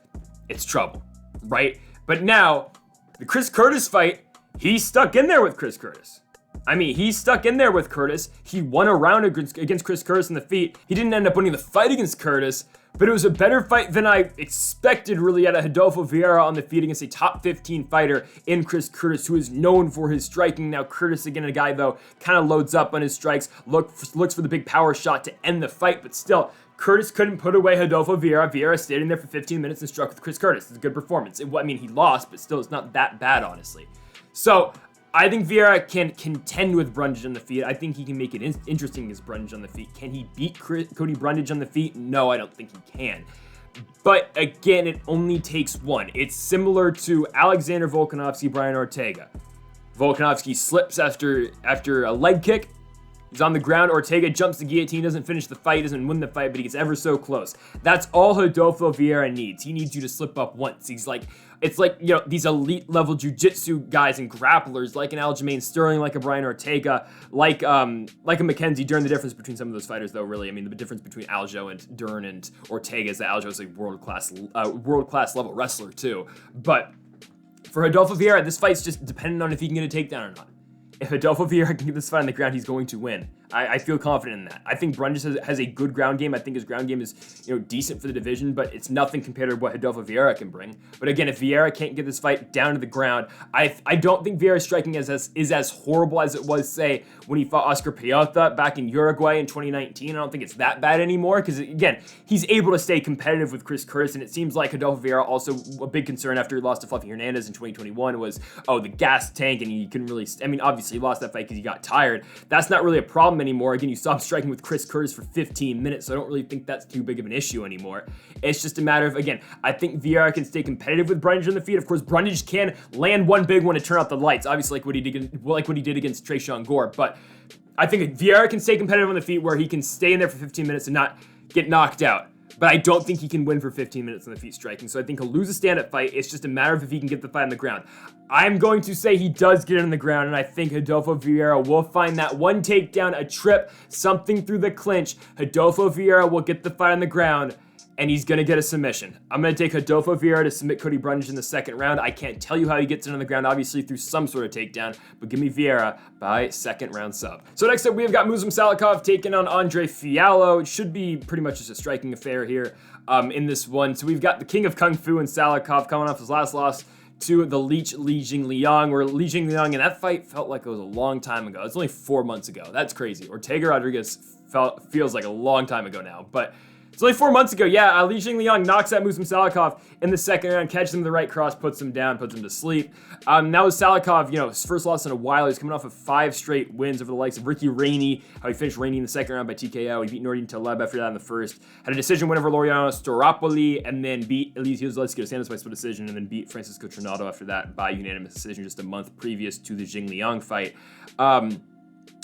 it's trouble, right? But now, the Chris Curtis fight, he's stuck in there with Chris Curtis. I mean, he's stuck in there with Curtis. He won a round against Chris Curtis in the feet. He didn't end up winning the fight against Curtis, but it was a better fight than I expected, really, out of Rodolfo Vieira on the feet against a top 15 fighter in Chris Curtis, who is known for his striking. Now, Curtis, again, a guy, though, kind of loads up on his strikes, looks for the big power shot to end the fight, but still, Curtis couldn't put away Rodolfo Vieira. Vieira stayed in there for 15 minutes and struck with Chris Curtis. It's a good performance. He lost, but still, it's not that bad, honestly. So, I think Vieira can contend with Brundage on the feet. I think he can make it interesting against Brundage on the feet. Can he beat Cody Brundage on the feet? No, I don't think he can. But again, it only takes one. It's similar to Alexander Volkanovski, Brian Ortega. Volkanovski slips after a leg kick. He's on the ground. Ortega jumps the guillotine, doesn't finish the fight, doesn't win the fight, but he gets ever so close. That's all Rodolfo Vieira needs. He needs you to slip up once. It's like, these elite level jiu-jitsu guys and grapplers, like an Aljamain Sterling, like a Brian Ortega, like a Mackenzie Dern. The difference between some of those fighters, though, really, the difference between Aljo and Dern and Ortega is that Aljo is a world-class level wrestler, too. But For Rodolfo Vieira, this fight's just dependent on if he can get a takedown or not. If Rodolfo Vieira can get this fight on the ground, he's going to win. I feel confident in that. I think Brundage has a good ground game. I think his ground game is, decent for the division, but it's nothing compared to what Rodolfo Vieira can bring. But again, if Vieira can't get this fight down to the ground, I don't think Vieira's striking is as horrible as it was, say, when he fought Oscar Piota back in Uruguay in 2019. I don't think it's that bad anymore because, again, he's able to stay competitive with Chris Curtis, and it seems like Rodolfo Vieira also a big concern after he lost to Fluffy Hernandez in 2021 was, the gas tank, and he couldn't really, obviously he lost that fight because he got tired. That's not really a problem anymore. Again, you saw him striking with Chris Curtis for 15 minutes, so I don't really think that's too big of an issue anymore. It's just a matter of, again, I think Vieira can stay competitive with Brundage on the feet. Of course, Brundage can land one big one to turn out the lights, obviously like what he did against Tresean Gore, but I think Vieira can stay competitive on the feet where he can stay in there for 15 minutes and not get knocked out. But I don't think he can win for 15 minutes on the feet striking. So I think he'll lose a stand-up fight. It's just a matter of if he can get the fight on the ground. I'm going to say he does get it on the ground, and I think Rodolfo Vieira will find that one takedown, a trip, something through the clinch. Rodolfo Vieira will get the fight on the ground, and he's going to get a submission. I'm going to take Rodolfo Vieira to submit Cody Brundage in the second round. I can't tell you how he gets it on the ground, obviously through some sort of takedown, but give me Vieira by second round sub. So next up, we've got Muslim Salikhov taking on Andre Fialho. It should be pretty much just a striking affair here in this one. So we've got the King of Kung Fu and Salikhov coming off his last loss to the Leech Li Jingliang, where Li Jingliang in that fight felt like it was a long time ago. It's only 4 months ago. That's crazy. Ortega Rodriguez feels like a long time ago now, but it's only 4 months ago. Yeah, Li Jingliang knocks out Muslim Salikhov in the second round, catches him with the right cross, puts him down, puts him to sleep. Now with Salikhov, his first loss in a while. He's coming off of 5 straight wins over the likes of Ricky Rainey, how he finished Rainey in the second round by TKO. He beat Nordin Taleb after that in the first. Had a decision win over Laureano Staropoli, and then beat Elise Zaleski dos Santos by split decision, and then beat Francisco Trinaldo after that by unanimous decision just a month previous to the Jingliang fight.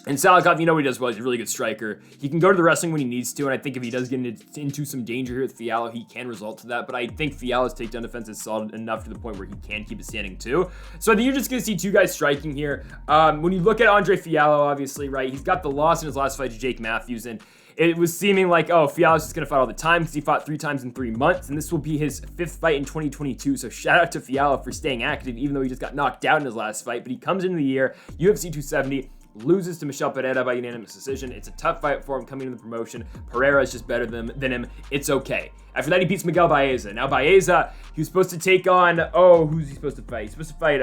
And Salikhov, what he does well. He's a really good striker. He can go to the wrestling when he needs to, and I think if he does get into some danger here with Fialho, he can result to that. But I think Fialho's takedown defense is solid enough to the point where he can keep it standing too. So I think you're just going to see 2 guys striking here. When you look at Andre Fialho, obviously, right, he's got the loss in his last fight to Jake Matthews, and it was seeming like, Fialho's just going to fight all the time because he fought 3 times in 3 months, and this will be his 5th fight in 2022. So shout out to Fialho for staying active, even though he just got knocked out in his last fight. But he comes into the year, UFC 270, loses to Michel Pereira by unanimous decision. It's a tough fight for him coming into the promotion. Pereira is just better than him. It's okay. After that, he beats Miguel Baeza. Now, Baeza, he was supposed to take on, who's he supposed to fight? He's supposed to fight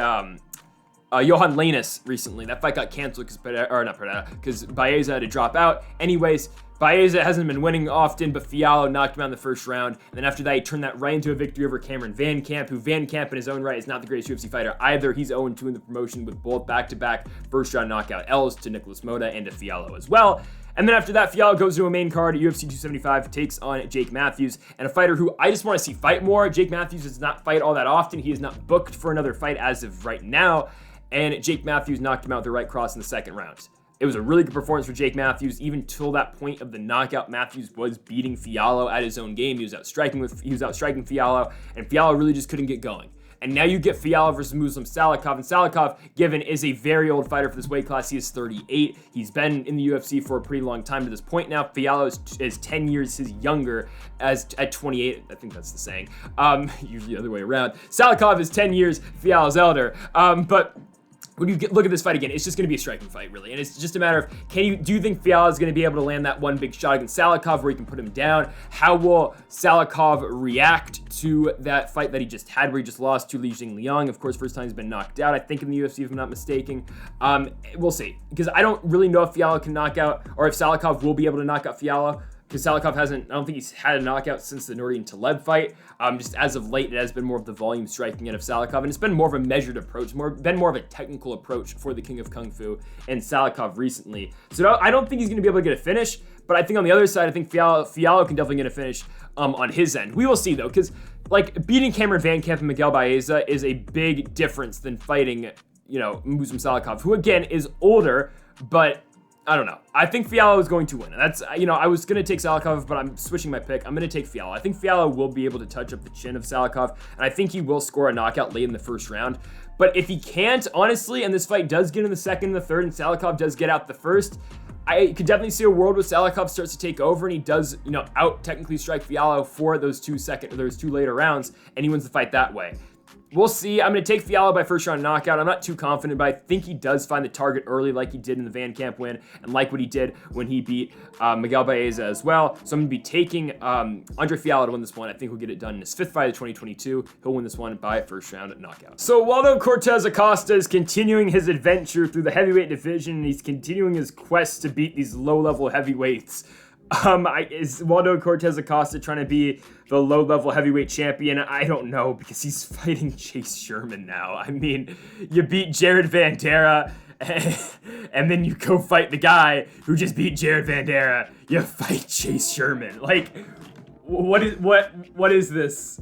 Johan Lainus recently. That fight got canceled because Baeza had to drop out. Anyways, Baeza hasn't been winning often, but Fialho knocked him out in the first round. And then after that, he turned that right into a victory over Cameron Van Camp, who Van Camp in his own right is not the greatest UFC fighter either. He's 0-2 in the promotion with both back-to-back first-round knockout L's to Nicholas Mota and to Fialho as well. And then after that, Fialho goes to a main card at UFC 275, takes on Jake Matthews, and a fighter who I just want to see fight more. Jake Matthews does not fight all that often. He is not booked for another fight as of right now, and Jake Matthews knocked him out with the right cross in the second round. It was a really good performance for Jake Matthews. Even till that point of the knockout, Matthews was beating Fialho at his own game. He was outstriking Fialho, and Fialho really just couldn't get going. And now you get Fialho versus Muslim Salikhov, and Salikhov, given, is a very old fighter for this weight class. He is 38. He's been in the UFC for a pretty long time to this point now. Fialho is 10 years his younger at 28. I think that's the saying. Usually the other way around. Salikhov is 10 years, Fialho's elder. But when you look at this fight again, it's just going to be a striking fight, really. And it's just a matter of, do you think Fialho is going to be able to land that one big shot against Salikhov where he can put him down? How will Salikhov react to that fight that he just had where he just lost to Li Jingliang? Of course, first time he's been knocked out, I think, in the UFC, if I'm not mistaken. We'll see. Because I don't really know if Fialho can knock out, or if Salikhov will be able to knock out Fialho. Because Salikhov I don't think he's had a knockout since the Nordin Taleb fight. Just as of late, it has been more of the volume striking out of Salikhov, and it's been more of a measured approach, been more of a technical approach for the King of Kung Fu and Salikhov recently. So I don't think he's going to be able to get a finish, but I think on the other side, I think Fialho can definitely get a finish on his end. We will see, though, because beating Cameron Van Camp and Miguel Baeza is a big difference than fighting, Muslim Salikhov, who, again, is older, but I don't know. I think Fialho is going to win. And that's, I was going to take Salikhov, but I'm switching my pick. I'm going to take Fialho. I think Fialho will be able to touch up the chin of Salikhov, and I think he will score a knockout late in the first round. But if he can't, honestly, and this fight does get in the second and the third, and Salikhov does get out the first, I could definitely see a world where Salikhov starts to take over and he does, out technically strike Fialho for those two later rounds, and he wins the fight that way. We'll see. I'm going to take Fialho by first round knockout. I'm not too confident, but I think he does find the target early like he did in the Van Camp win and like what he did when he beat Miguel Baeza as well. So I'm going to be taking Andre Fialho to win this one. I think he'll get it done in his 5th fight of 2022. He'll win this one by first round knockout. So Waldo Cortes-Acosta is continuing his adventure through the heavyweight division, and he's continuing his quest to beat these low-level heavyweights. Is Waldo Cortes-Acosta trying to be the low-level heavyweight champion? I don't know, because he's fighting Chase Sherman now. I mean, you beat Jared Vanderaa, and then you go fight the guy who just beat Jared Vanderaa. You fight Chase Sherman. Like, what is this?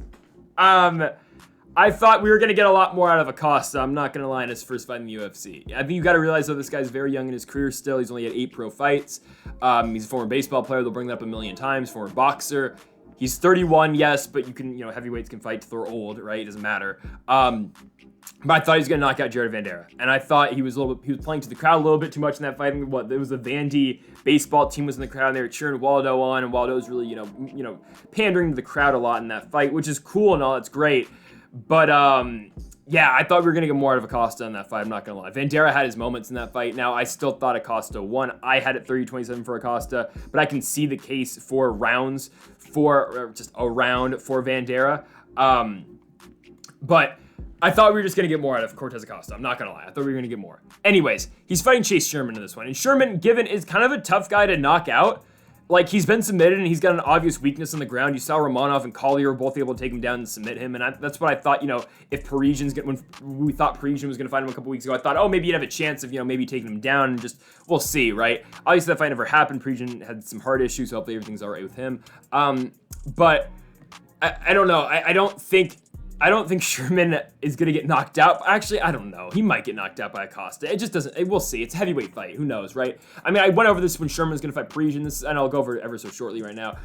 I thought we were going to get a lot more out of Acosta. I'm not going to lie, in his first fight in the UFC. I think you got to realize, though, this guy's very young in his career still. He's only had 8 pro fights. He's a former baseball player. They'll bring that up a million times. Former boxer. He's 31, yes, but you can, heavyweights can fight till they're old, right? It doesn't matter. But I thought he was going to knock out Jared Vanderaa. And I thought he was playing to the crowd a little bit too much in that fight. There was a Vandy baseball team was in the crowd, and they were cheering Waldo on, and Waldo was really, pandering to the crowd a lot in that fight, which is cool and all. It's great. But, yeah, I thought we were going to get more out of Acosta in that fight. I'm not going to lie. Vanderaa had his moments in that fight. Now, I still thought Acosta won. I had it 30-27 for Acosta, but I can see the case for rounds for just a round for Vanderaa. But I thought we were just going to get more out of Cortes-Acosta. I'm not going to lie. I thought we were going to get more. Anyways, he's fighting Chase Sherman in this one. And Sherman, given, is kind of a tough guy to knock out. Like, he's been submitted, and he's got an obvious weakness on the ground. You saw Romanov and Collier were both able to take him down and submit him, and that's what I thought, if when we thought Parisian was going to fight him a couple weeks ago, I thought, maybe he'd have a chance of, maybe taking him down, and just, we'll see, right? Obviously, that fight never happened. Parisian had some heart issues, so hopefully everything's all right with him. But I don't know. I don't think Sherman is going to get knocked out. Actually, I don't know. He might get knocked out by Acosta. It just doesn't. We'll see. It's a heavyweight fight. Who knows, right? I mean, I went over this when Sherman was going to fight Parisian. And I'll go over it ever so shortly right now.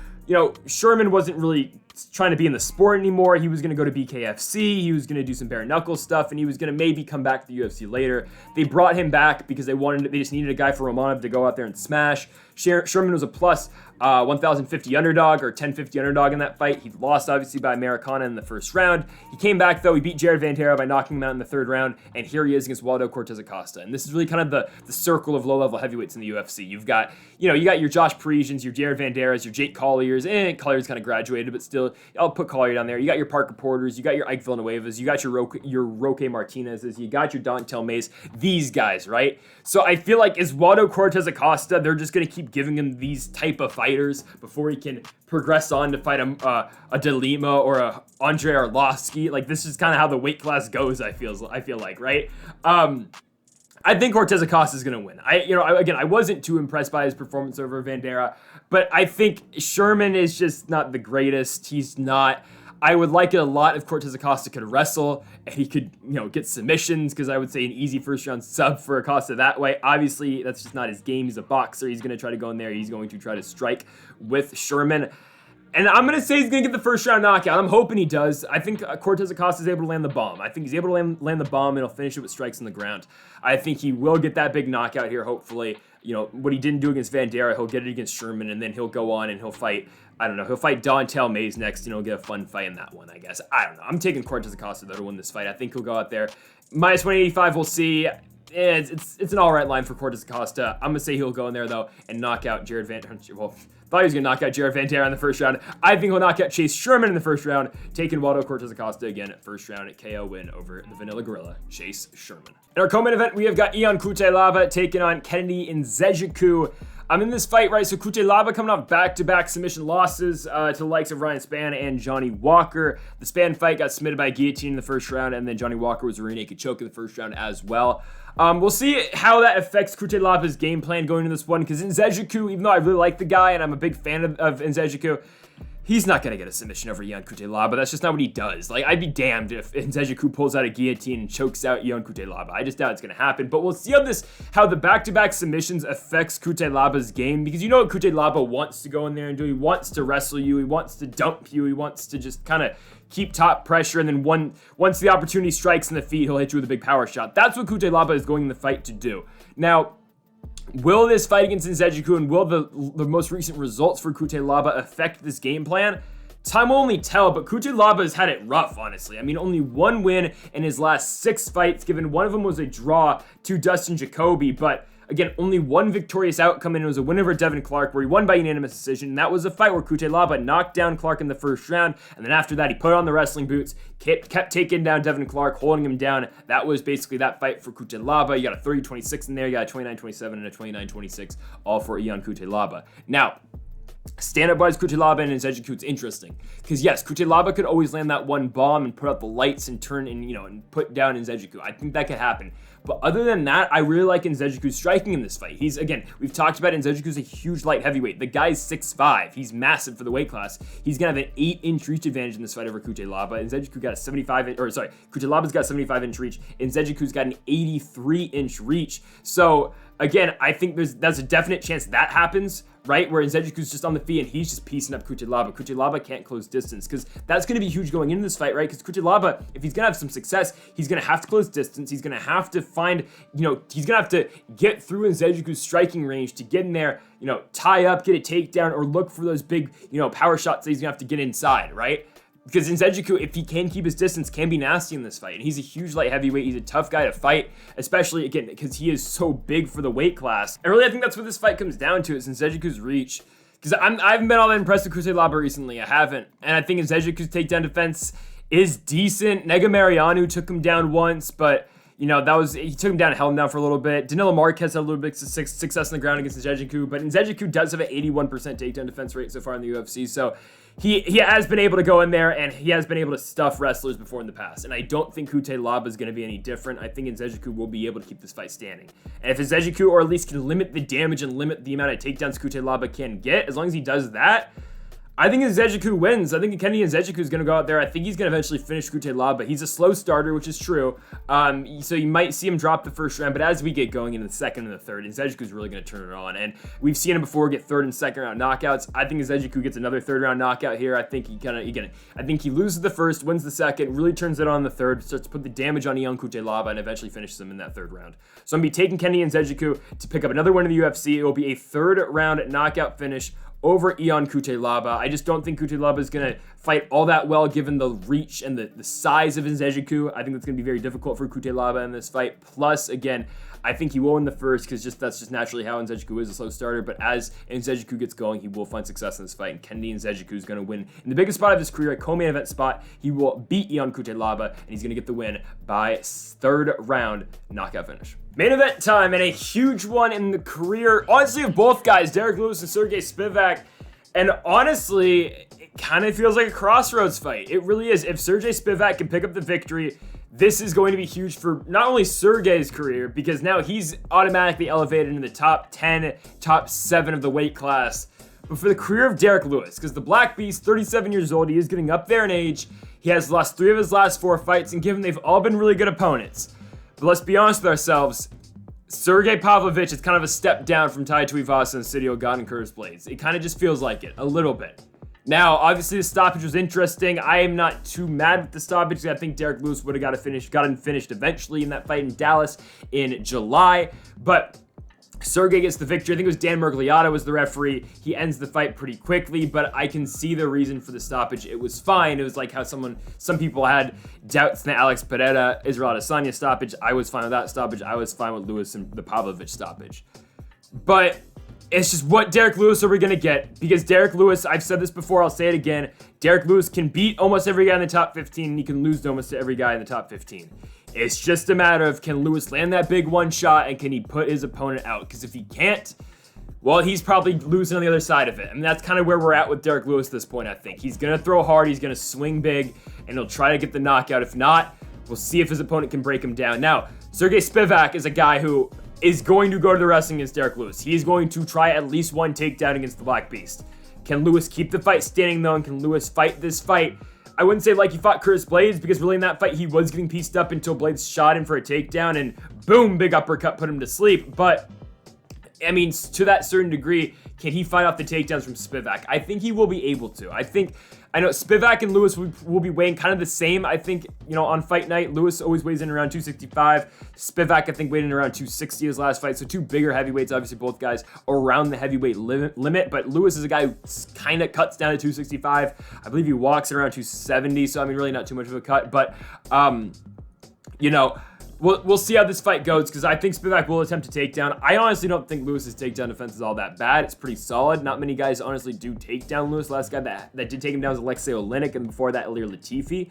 Sherman wasn't really trying to be in the sport anymore. He was going to go to BKFC. He was going to do some bare knuckle stuff, and he was going to maybe come back to the UFC later. They brought him back because they just needed a guy for Romanov to go out there and smash. Sherman was a plus 1,050 underdog or 1,050 underdog in that fight. He lost, obviously, by Americana in the first round. He came back, though. He beat Jared Vanderaa by knocking him out in the 3rd round, and here he is against Waldo Cortes-Acosta. And this is really kind of the circle of low-level heavyweights in the UFC. You've got, you got your Josh Parisians, your Jared Vanderas, your Jake Colliers, and Collier's kind of graduated, but still, I'll put Collier down there. You got your Parker Porters, you got your Ike Villanuevas, you got your Roque Martinez's, you got your Dontel Mays, these guys, right? So I feel like as Waldo Cortes-Acosta, they're just going to keep giving him these type of fighters before he can progress on to fight a De Lima or a Andre Arlovsky. Like, this is kind of how the weight class goes, I feel like, right? I think Cortes-Acosta is going to win. I wasn't too impressed by his performance over Vanderaa, but I think Sherman is just not the greatest. He's not. I would like it a lot if Cortes-Acosta could wrestle and he could, get submissions, because I would say an easy first-round sub for Acosta that way. Obviously, that's just not his game. He's a boxer. He's going to try to go in there. He's going to try to strike with Sherman. And I'm going to say he's going to get the first-round knockout. I'm hoping he does. I think Cortes-Acosta is able to land the bomb. I think he's able to land the bomb, and he'll finish it with strikes on the ground. I think he will get that big knockout here, hopefully. What he didn't do against Vanderaa, he'll get it against Sherman, and then he'll go on and he'll fight, he'll fight Dontel Mays next, and he'll get a fun fight in that one, I guess. I don't know. I'm taking Cortes-Acosta, though, to win this fight. I think he'll go out there. Minus 185, we'll see. It's an all right line for Cortes-Acosta. I'm going to say he'll go in there, though, and knock out Jared Vanderaa. Well, thought he was going to knock out Jared Vanderaa in the first round. I think he'll knock out Chase Sherman in the first round, taking Waldo Cortes-Acosta again at first round at KO win over the Vanilla Gorilla, Chase Sherman. In our co-main event, we have got Ion Cutelaba taking on Kennedy Nzechukwu. I'm in this fight, right? So Cutelaba coming off back-to-back submission losses to the likes of Ryan Spann and Johnny Walker. The Spann fight got submitted by guillotine in the first round, and then Johnny Walker was a rear naked choke in the first round as well. We'll see how that affects Cutelaba's game plan going into this one, because Nzechukwu, even though I really like the guy and I'm a big fan of Nzechukwu, he's not going to get a submission over Ion Cutelaba. That's just not what he does. Like, I'd be damned if Nzechukwu pulls out a guillotine and chokes out Ion Cutelaba. I just doubt it's going to happen. But we'll see how the back-to-back submissions affects Cutelaba's game, because you know what Cutelaba wants to go in there and do. He wants to wrestle you. He wants to dump you. He wants to just kind of keep top pressure, and then once the opportunity strikes in the feet, he'll hit you with a big power shot. That's what Cutelaba is going in the fight to do. Now, will this fight against Nzechukwu and will the most recent results for Cutelaba affect this game plan? Time will only tell, but Cutelaba has had it rough, honestly. I mean, only one win in his last 6 fights, given one of them was a draw to Dustin Jacoby, but again, only one victorious outcome, and it was a win over Devin Clark, where he won by unanimous decision, and that was a fight where Cutelaba knocked down Clark in the first round, and then after that, he put on the wrestling boots, kept taking down Devin Clark, holding him down. That was basically that fight for Cutelaba. You got a 30-26 in there, you got a 29-27 and a 29-26, all for Ion Cutelaba. Now, stand-up-wise, Cutelaba and Nzechukwu, it's interesting. Because yes, Cutelaba could always land that one bomb and put out the lights and turn and, and put down Nzechukwu. I think that could happen. But other than that, I really like Nzechukwu's striking in this fight. Again, we've talked about Nzechukwu's a huge light heavyweight. The guy's 6'5". He's massive for the weight class. He's going to have an 8-inch reach advantage in this fight over Cutelaba. Nzechukwu got a Cutelaba's got a 75-inch reach. Nzechukwu's got an 83-inch reach. So, again, I think that's a definite chance that happens, right? Where Nzechukwu's just on the feet and he's just piecing up Cutelaba. Cutelaba can't close distance because that's going to be huge going into this fight, right? Because Cutelaba, if he's going to have some success, he's going to have to close distance. He's going to have to find, he's going to have to get through Nzechukwu's striking range to get in there, tie up, get a takedown, or look for those big, power shots that he's going to have to get inside, right? Because Nzechukwu, if he can keep his distance, can be nasty in this fight. And he's a huge light heavyweight. He's a tough guy to fight, especially, again, because he is so big for the weight class. And really, I think that's what this fight comes down to, is Nzechukwu's reach. Because I haven't been all that impressed with Cutelaba recently. I haven't. And I think Nzechukwu's takedown defense is decent. Negamarianu took him down once, but he took him down and held him down for a little bit. Danilo Marquez had a little bit of success on the ground against Nzechukwu, but Nzechukwu does have an 81% takedown defense rate so far in the UFC, so he has been able to go in there, and he has been able to stuff wrestlers before in the past, and I don't think Cutelaba is going to be any different. I think Nzechukwu will be able to keep this fight standing, and if Nzechukwu, or at least can limit the damage and limit the amount of takedowns Cutelaba can get, as long as he does that, I think Nzechukwu wins. I think Kenny Nzechukwu is going to go out there. I think he's going to eventually finish Cutelaba. He's a slow starter, which is true. So you might see him drop the first round, but as we get going into the second and the third, Nzechukwu is really going to turn it on. And we've seen him before get third and second round knockouts. I think Nzechukwu gets another third round knockout here. I think he loses the first, wins the second, really turns it on in the third, starts to put the damage on Ion Cutelaba, and eventually finishes him in that third round. So I'm going to be taking Kenny Nzechukwu to pick up another win in the UFC. It will be a third round knockout finish over Ion Cutelaba. I just don't think Cutelaba is going to fight all that well given the reach and the size of Nzechukwu. I think that's going to be very difficult for Cutelaba in this fight. Plus, again, I think he will win the first because that's just naturally how Nzechukwu is, a slow starter. But as Nzechukwu gets going, he will find success in this fight. And Kenny Nzechukwu is going to win in the biggest spot of his career, a co-main event spot. He will beat Ion Cutelaba, and he's going to get the win by third round knockout finish. Main event time, and a huge one in the career, honestly, of both guys, Derek Lewis and Sergey Spivak. And honestly, it kind of feels like a crossroads fight. It really is. If Sergey Spivak can pick up the victory, this is going to be huge for not only Sergey's career, because now he's automatically elevated into the top 10, top 7 of the weight class, but for the career of Derek Lewis, because the Black Beast, 37 years old, he is getting up there in age. He has lost 3 of his last 4 fights, and given they've all been really good opponents. But let's be honest with ourselves, Sergey Pavlovich is kind of a step down from Tai Tuivasa and Sidio God and Curtis Blades. It kind of just feels like it, a little bit. Now, obviously, the stoppage was interesting. I am not too mad with the stoppage. I think Derek Lewis would have gotten finished eventually in that fight in Dallas in July. But Sergey gets the victory. I think it was Dan Mergliata was the referee. He ends the fight pretty quickly, but I can see the reason for the stoppage. It was fine. It was like how some people had doubts in the Alex Pereira, Israel Adesanya stoppage. I was fine with that stoppage. I was fine with Lewis and the Pavlovich stoppage. But it's just, what Derek Lewis are we going to get? Because Derek Lewis, I've said this before, I'll say it again, Derek Lewis can beat almost every guy in the top 15, and he can lose to almost every guy in the top 15. It's just a matter of, can Lewis land that big one shot, and can he put his opponent out? Because if he can't, well, he's probably losing on the other side of it. And that's kind of where we're at with Derek Lewis at this point, I think. He's going to throw hard, he's going to swing big, and he'll try to get the knockout. If not, we'll see if his opponent can break him down. Now, Sergey Spivak is a guy who is going to go to the wrestling against Derek Lewis. He's going to try at least one takedown against the Black Beast. Can Lewis keep the fight standing, though, and can Lewis fight this fight? I wouldn't say like he fought Curtis Blades, because really in that fight he was getting pieced up until Blades shot him for a takedown, and boom, big uppercut put him to sleep. But, I mean, to that certain degree, can he fight off the takedowns from Spivak? I think he will be able to. I think I know Spivak and Lewis will be weighing kind of the same, I think, you know, on fight night. Lewis always weighs in around 265. Spivak, I think, weighed in around 260 his last fight. So two bigger heavyweights, obviously both guys around the heavyweight limit. But Lewis is a guy who kind of cuts down to 265. I believe he walks at around 270. So, I mean, really not too much of a cut. But, you know, we'll see how this fight goes, because I think Spivak will attempt to takedown. I honestly don't think Lewis's takedown defense is all that bad. It's pretty solid. Not many guys honestly do take down Lewis. Last guy that did take him down was Alexei Oleinik, and before that, Ilir Latifi.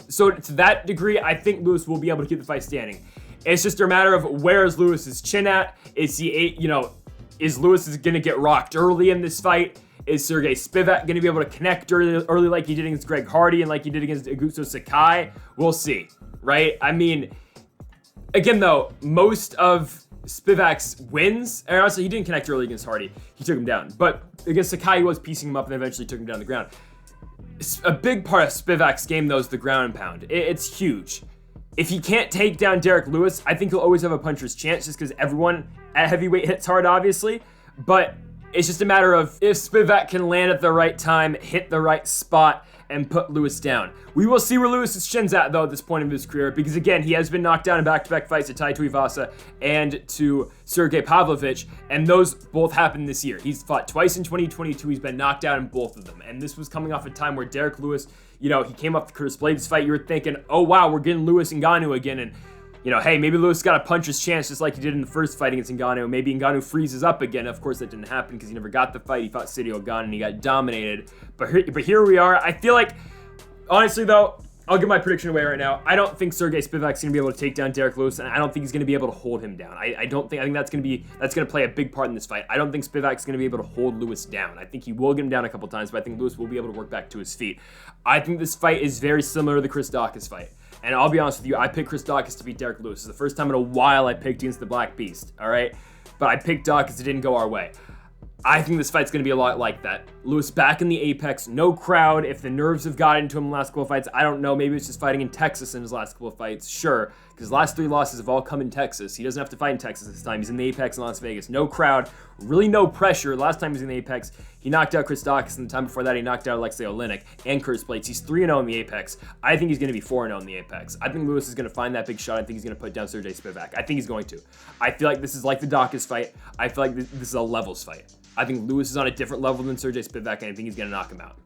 So to that degree, I think Lewis will be able to keep the fight standing. It's just a matter of where is Lewis's chin at? Is he, you know, is Lewis going to get rocked early in this fight? Is Sergey Spivak going to be able to connect early like he did against Greg Hardy and like he did against Augusto Sakai? We'll see, right? I mean, again, though, most of Spivak's wins, and honestly, he didn't connect early against Hardy. He took him down. But against Sakai, he was piecing him up and eventually took him down to the ground. A big part of Spivak's game, though, is the ground and pound. It's huge. If he can't take down Derek Lewis, I think he'll always have a puncher's chance, just because everyone at heavyweight hits hard, obviously. But it's just a matter of if Spivak can land at the right time, hit the right spot, and put Lewis down. We will see where Lewis's chin's at, though, at this point in his career, because, again, he has been knocked down in back-to-back fights to Tai Tuivasa and to Sergey Pavlovich, and those both happened this year. He's fought twice in 2022. He's been knocked down in both of them, and this was coming off a time where Derek Lewis, you know, he came off the Curtis Blades fight. You were thinking, oh, wow, we're getting Lewis Ngannou again, and you know, hey, maybe Lewis got a puncher's chance just like he did in the first fight against Ngannou. Maybe Ngannou freezes up again. Of course, that didn't happen because he never got the fight. He fought Sidio Gun and he got dominated. But here we are. I feel like, honestly, though, I'll give my prediction away right now. I don't think Sergey Spivak's going to be able to take down Derek Lewis, and I don't think he's going to be able to hold him down. I think that's going to play a big part in this fight. I don't think Spivak's going to be able to hold Lewis down. I think he will get him down a couple times, but I think Lewis will be able to work back to his feet. I think this fight is very similar to the Chris Daukaus fight. And I'll be honest with you, I picked Chris Daukaus to beat Derek Lewis. It's the first time in a while I picked against the Black Beast, all right? But I picked Daukaus, it didn't go our way. I think this fight's going to be a lot like that. Lewis back in the Apex, no crowd. If the nerves have gotten to him in the last couple of fights, I don't know. Maybe it's just fighting in Texas in his last couple of fights. Sure, because his last 3 losses have all come in Texas. He doesn't have to fight in Texas this time. He's in the Apex in Las Vegas. No crowd, really no pressure. Last time he was in the Apex, he knocked out Chris Daukaus, and the time before that, he knocked out Alexei Oleinik and Curtis Blades. He's 3-0 in the Apex. I think he's going to be 4-0 in the Apex. I think Lewis is going to find that big shot. I think he's going to put down Sergey Spivak. I think he's going to. I feel like this is like the Daukaus fight. I feel like this is a levels fight. I think Lewis is on a different level than Sergey Spivak, and I think he's going to knock him out.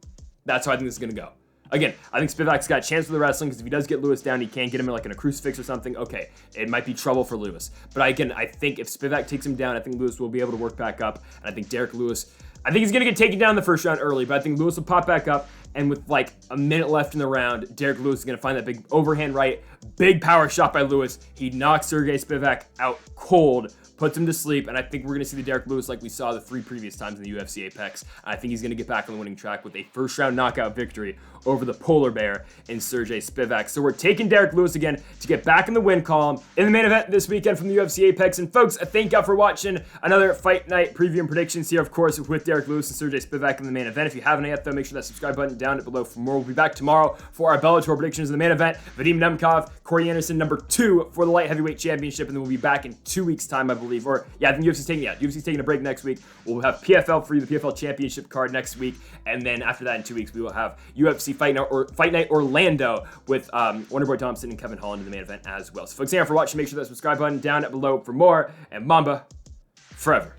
That's how I think this is going to go. Again, I think Spivak's got a chance with the wrestling, because if he does get Lewis down, he can't get him in like in a crucifix or something. Okay, it might be trouble for Lewis. But again, I think if Spivak takes him down, I think Lewis will be able to work back up. And I think Derek Lewis, I think he's going to get taken down in the first round early, but I think Lewis will pop back up. And with like a minute left in the round, Derek Lewis is going to find that big overhand right, big power shot by Lewis. He knocks Sergey Spivak out cold, puts him to sleep, and I think we're going to see the Derek Lewis like we saw the 3 previous times in the UFC Apex. I think he's going to get back on the winning track with a first-round knockout victory over the polar bear in Sergey Spivak. So we're taking Derek Lewis again to get back in the win column in the main event this weekend from the UFC Apex. And folks, thank y'all for watching another Fight Night preview and predictions here, of course, with Derek Lewis and Sergey Spivak in the main event. If you haven't yet, though, make sure that subscribe button down below for more. We'll be back tomorrow for our Bellator predictions in the main event. Vadim Nemkov, Corey Anderson, number 2 for the light heavyweight championship, and then we'll be back in 2 weeks' time, I believe. Or yeah, I think UFC's taking a break next week. We'll have PFL for you, the PFL championship card next week, and then after that in 2 weeks we will have UFC Fight Night Orlando with Wonderboy Thompson and Kevin Holland in the main event as well. So folks, thank you for watching. Make sure that subscribe button down below for more, and Mamba forever.